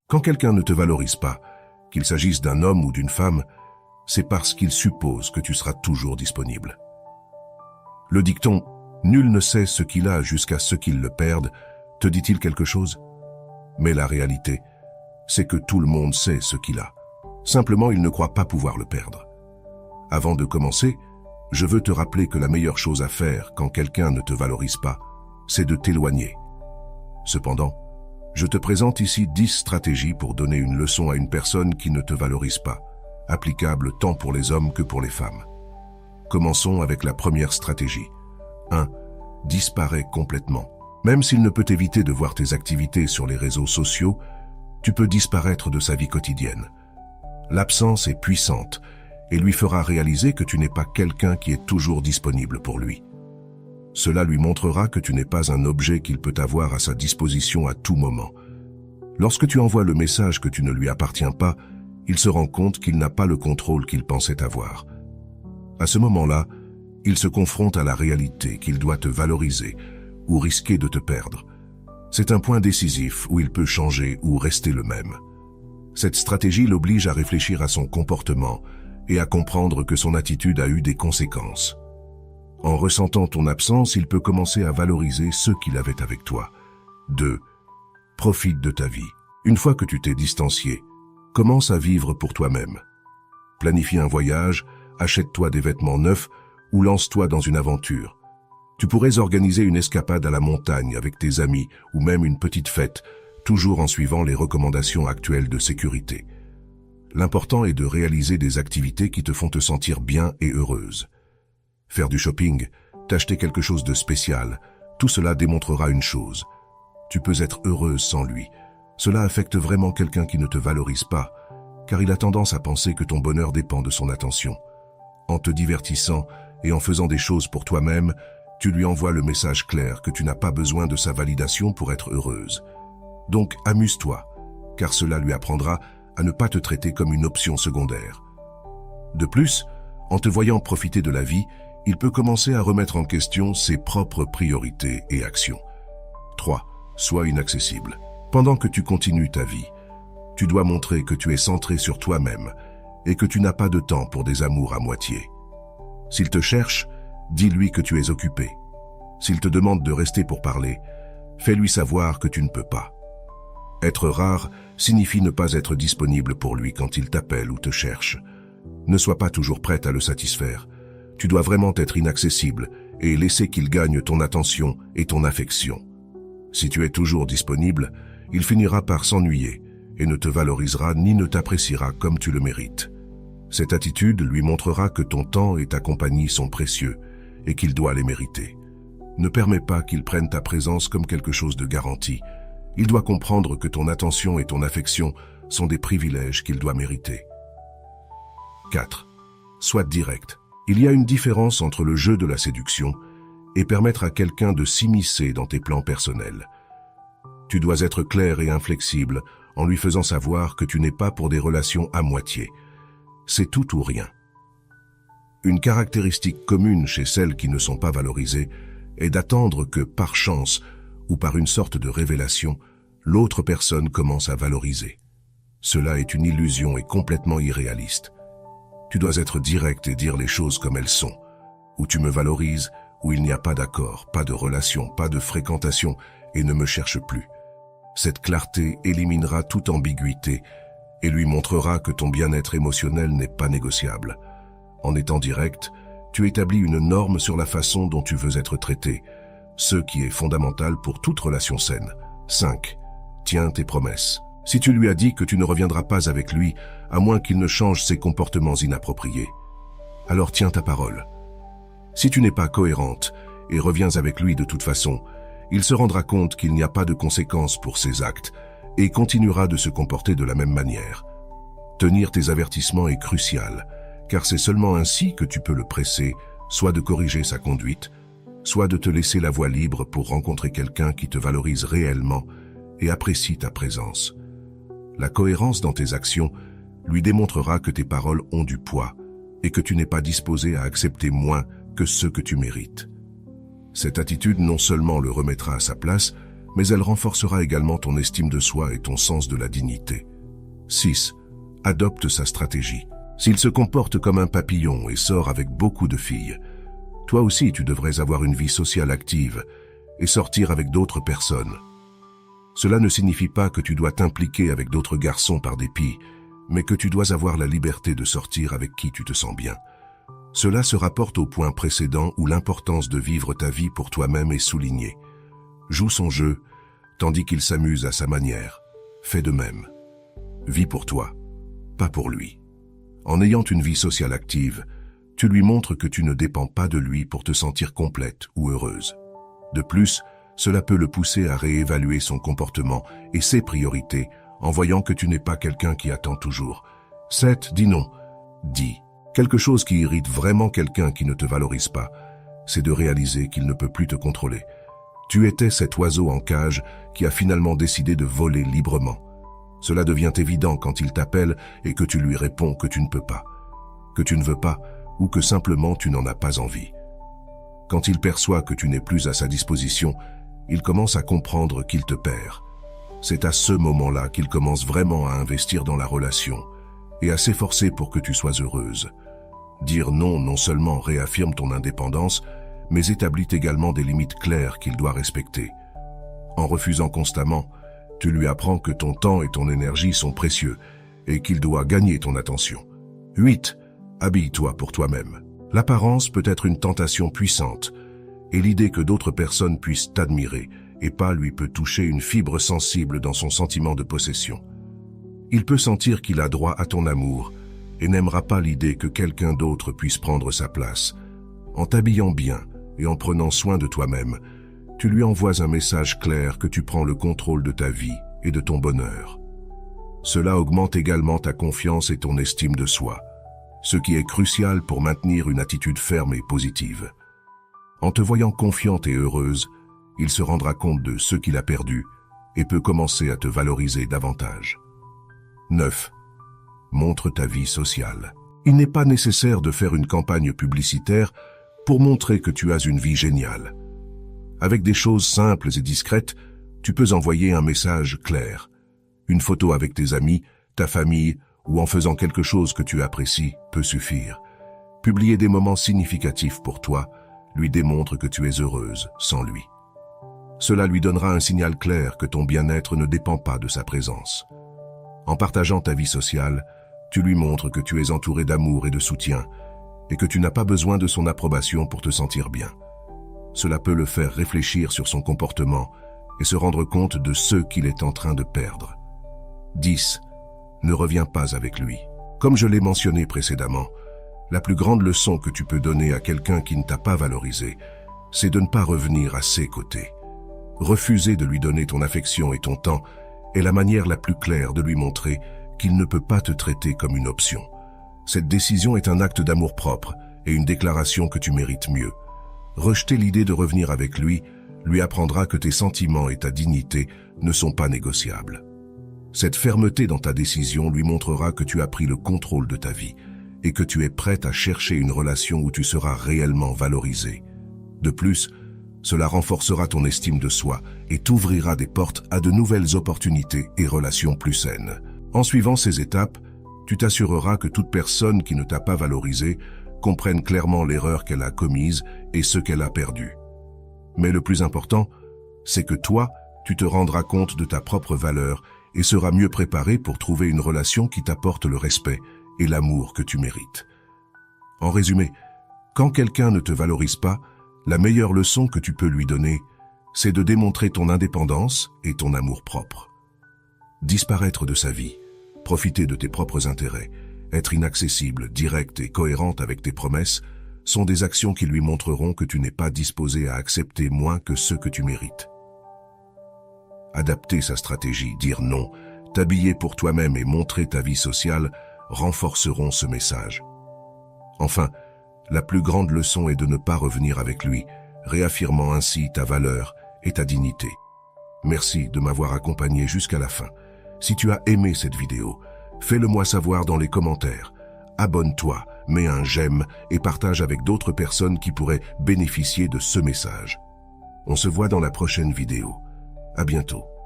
Quand quelqu'un ne te valorise pas, qu'il s'agisse d'un homme ou d'une femme, c'est parce qu'il suppose que tu seras toujours disponible. Le dicton « Nul ne sait ce qu'il a jusqu'à ce qu'il le perde » te dit-il quelque chose? Mais la réalité, c'est que tout le monde sait ce qu'il a. Simplement, il ne croit pas pouvoir le perdre. Avant de commencer, je veux te rappeler que la meilleure chose à faire quand quelqu'un ne te valorise pas, c'est de t'éloigner. Cependant, je te présente ici 10 stratégies pour donner une leçon à une personne qui ne te valorise pas, applicable tant pour les hommes que pour les femmes. Commençons avec la première stratégie. 1. Disparais complètement. Même s'il ne peut éviter de voir tes activités sur les réseaux sociaux, tu peux disparaître de sa vie quotidienne. L'absence est puissante et lui fera réaliser que tu n'es pas quelqu'un qui est toujours disponible pour lui. Cela lui montrera que tu n'es pas un objet qu'il peut avoir à sa disposition à tout moment. Lorsque tu envoies le message que tu ne lui appartiens pas, il se rend compte qu'il n'a pas le contrôle qu'il pensait avoir. À ce moment-là, il se confronte à la réalité qu'il doit te valoriser ou risquer de te perdre. C'est un point décisif où il peut changer ou rester le même. Cette stratégie l'oblige à réfléchir à son comportement et à comprendre que son attitude a eu des conséquences. En ressentant ton absence, il peut commencer à valoriser ce qu'il avait avec toi. 2. Profite de ta vie. Une fois que tu t'es distancié, commence à vivre pour toi-même. Planifie un voyage, achète-toi des vêtements neufs ou lance-toi dans une aventure. Tu pourrais organiser une escapade à la montagne avec tes amis ou même une petite fête, toujours en suivant les recommandations actuelles de sécurité. L'important est de réaliser des activités qui te font te sentir bien et heureuse. Faire du shopping, t'acheter quelque chose de spécial, tout cela démontrera une chose. Tu peux être heureuse sans lui. Cela affecte vraiment quelqu'un qui ne te valorise pas, car il a tendance à penser que ton bonheur dépend de son attention. En te divertissant et en faisant des choses pour toi-même, tu lui envoies le message clair que tu n'as pas besoin de sa validation pour être heureuse. Donc amuse-toi, car cela lui apprendra à ne pas te traiter comme une option secondaire. De plus, en te voyant profiter de la vie, il peut commencer à remettre en question ses propres priorités et actions. 3. Sois inaccessible. Pendant que tu continues ta vie, tu dois montrer que tu es centré sur toi-même et que tu n'as pas de temps pour des amours à moitié. S'il te cherche, dis-lui que tu es occupé. S'il te demande de rester pour parler, fais-lui savoir que tu ne peux pas. Être rare signifie ne pas être disponible pour lui quand il t'appelle ou te cherche. Ne sois pas toujours prête à le satisfaire. Tu dois vraiment être inaccessible et laisser qu'il gagne ton attention et ton affection. Si tu es toujours disponible, il finira par s'ennuyer et ne te valorisera ni ne t'appréciera comme tu le mérites. Cette attitude lui montrera que ton temps et ta compagnie sont précieux et qu'il doit les mériter. Ne permets pas qu'il prenne ta présence comme quelque chose de garanti. Il doit comprendre que ton attention et ton affection sont des privilèges qu'il doit mériter. 4. Sois direct. Il y a une différence entre le jeu de la séduction et permettre à quelqu'un de s'immiscer dans tes plans personnels. Tu dois être clair et inflexible en lui faisant savoir que tu n'es pas pour des relations à moitié. C'est tout ou rien. Une caractéristique commune chez celles qui ne sont pas valorisées est d'attendre que, par chance ou par une sorte de révélation, l'autre personne commence à valoriser. Cela est une illusion et complètement irréaliste. Tu dois être direct et dire les choses comme elles sont. Où tu me valorises, où il n'y a pas d'accord, pas de relation, pas de fréquentation et ne me cherche plus. Cette clarté éliminera toute ambiguïté et lui montrera que ton bien-être émotionnel n'est pas négociable. En étant direct, tu établis une norme sur la façon dont tu veux être traité, ce qui est fondamental pour toute relation saine. 5. Tiens tes promesses. Si tu lui as dit que tu ne reviendras pas avec lui, à moins qu'il ne change ses comportements inappropriés, alors tiens ta parole. Si tu n'es pas cohérente et reviens avec lui de toute façon, il se rendra compte qu'il n'y a pas de conséquences pour ses actes et continuera de se comporter de la même manière. Tenir tes avertissements est crucial, car c'est seulement ainsi que tu peux le presser, soit de corriger sa conduite, soit de te laisser la voie libre pour rencontrer quelqu'un qui te valorise réellement et apprécie ta présence. La cohérence dans tes actions lui démontrera que tes paroles ont du poids et que tu n'es pas disposé à accepter moins que ce que tu mérites. Cette attitude non seulement le remettra à sa place, mais elle renforcera également ton estime de soi et ton sens de la dignité. 6. Adopte sa stratégie. S'il se comporte comme un papillon et sort avec beaucoup de filles, toi aussi tu devrais avoir une vie sociale active et sortir avec d'autres personnes. Cela ne signifie pas que tu dois t'impliquer avec d'autres garçons par dépit, mais que tu dois avoir la liberté de sortir avec qui tu te sens bien. Cela se rapporte au point précédent où l'importance de vivre ta vie pour toi-même est soulignée. Joue son jeu, tandis qu'il s'amuse à sa manière. Fais de même. Vis pour toi, pas pour lui. En ayant une vie sociale active, tu lui montres que tu ne dépends pas de lui pour te sentir complète ou heureuse. De plus, cela peut le pousser à réévaluer son comportement et ses priorités en voyant que tu n'es pas quelqu'un qui attend toujours. 7. Dis non. Dis. Quelque chose qui irrite vraiment quelqu'un qui ne te valorise pas, c'est de réaliser qu'il ne peut plus te contrôler. Tu étais cet oiseau en cage qui a finalement décidé de voler librement. Cela devient évident quand il t'appelle et que tu lui réponds que tu ne peux pas, que tu ne veux pas ou que simplement tu n'en as pas envie. Quand il perçoit que tu n'es plus à sa disposition, il commence à comprendre qu'il te perd. C'est à ce moment-là qu'il commence vraiment à investir dans la relation et à s'efforcer pour que tu sois heureuse. Dire non non seulement réaffirme ton indépendance, mais établit également des limites claires qu'il doit respecter. En refusant constamment, tu lui apprends que ton temps et ton énergie sont précieux et qu'il doit gagner ton attention. 8. Habille-toi pour toi-même. L'apparence peut être une tentation puissante et l'idée que d'autres personnes puissent t'admirer et pas lui peut toucher une fibre sensible dans son sentiment de possession. Il peut sentir qu'il a droit à ton amour et n'aimera pas l'idée que quelqu'un d'autre puisse prendre sa place. En t'habillant bien et en prenant soin de toi-même, tu lui envoies un message clair que tu prends le contrôle de ta vie et de ton bonheur. Cela augmente également ta confiance et ton estime de soi, ce qui est crucial pour maintenir une attitude ferme et positive. En te voyant confiante et heureuse, il se rendra compte de ce qu'il a perdu et peut commencer à te valoriser davantage. 9. Montre ta vie sociale. Il n'est pas nécessaire de faire une campagne publicitaire pour montrer que tu as une vie géniale. Avec des choses simples et discrètes, tu peux envoyer un message clair. Une photo avec tes amis, ta famille ou en faisant quelque chose que tu apprécies peut suffire. Publier des moments significatifs pour toi lui démontre que tu es heureuse sans lui. Cela lui donnera un signal clair que ton bien-être ne dépend pas de sa présence. En partageant ta vie sociale, tu lui montres que tu es entouré d'amour et de soutien et que tu n'as pas besoin de son approbation pour te sentir bien. Cela peut le faire réfléchir sur son comportement et se rendre compte de ce qu'il est en train de perdre. 10. Ne reviens pas avec lui. Comme je l'ai mentionné précédemment, la plus grande leçon que tu peux donner à quelqu'un qui ne t'a pas valorisé, c'est de ne pas revenir à ses côtés. Refuser de lui donner ton affection et ton temps est la manière la plus claire de lui montrer qu'il ne peut pas te traiter comme une option. Cette décision est un acte d'amour-propre et une déclaration que tu mérites mieux. Rejeter l'idée de revenir avec lui apprendra que tes sentiments et ta dignité ne sont pas négociables. Cette fermeté dans ta décision lui montrera que tu as pris le contrôle de ta vie et que tu es prête à chercher une relation où tu seras réellement valorisé. De plus, cela renforcera ton estime de soi et t'ouvrira des portes à de nouvelles opportunités et relations plus saines. En suivant ces étapes, tu t'assureras que toute personne qui ne t'a pas valorisé comprenne clairement l'erreur qu'elle a commise et ce qu'elle a perdu. Mais le plus important, c'est que toi, tu te rendras compte de ta propre valeur et seras mieux préparé pour trouver une relation qui t'apporte le respect et l'amour que tu mérites. En résumé, quand quelqu'un ne te valorise pas, la meilleure leçon que tu peux lui donner, c'est de démontrer ton indépendance et ton amour-propre. Disparaître de sa vie, profiter de tes propres intérêts, être inaccessible, directe et cohérente avec tes promesses sont des actions qui lui montreront que tu n'es pas disposé à accepter moins que ce que tu mérites. Adapter sa stratégie, dire non, t'habiller pour toi-même et montrer ta vie sociale renforceront ce message. Enfin, la plus grande leçon est de ne pas revenir avec lui, réaffirmant ainsi ta valeur et ta dignité. Merci de m'avoir accompagné jusqu'à la fin. Si tu as aimé cette vidéo, fais-le moi savoir dans les commentaires. Abonne-toi, mets un j'aime et partage avec d'autres personnes qui pourraient bénéficier de ce message. On se voit dans la prochaine vidéo. À bientôt.